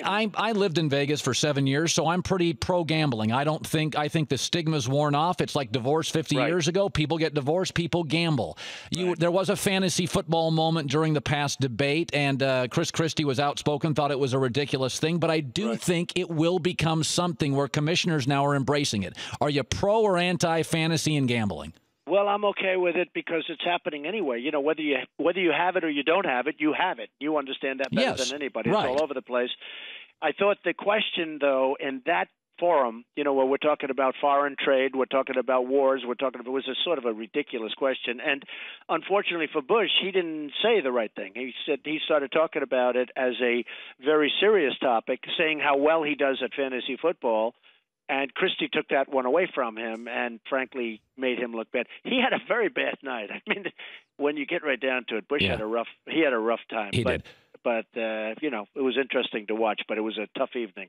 I lived in Vegas for 7 years, so I'm pretty pro gambling. I think the stigma's worn off. It's like divorce 50 Right. years ago. People get divorced, people gamble. There was a fantasy football moment during the past debate, and Chris Christie was outspoken, thought it was a ridiculous thing, but I do think it will become something where commissioners now are embracing it. Are you pro or anti fantasy and gambling? Well, I'm okay with it because it's happening anyway. You know, whether you have it or you don't have it, you have it. You understand that better than anybody. It's all over the place. I thought the question, though, in that forum, you know, where we're talking about foreign trade, we're talking about wars, it was a sort of a ridiculous question. And unfortunately for Bush, he didn't say the right thing. He started talking about it as a very serious topic, saying how well he does at fantasy football. And Christie took that one away from him and, frankly, made him look bad. He had a very bad night. I mean, when you get right down to it, Bush had a rough time. He did. But you know, it was interesting to watch, but it was a tough evening.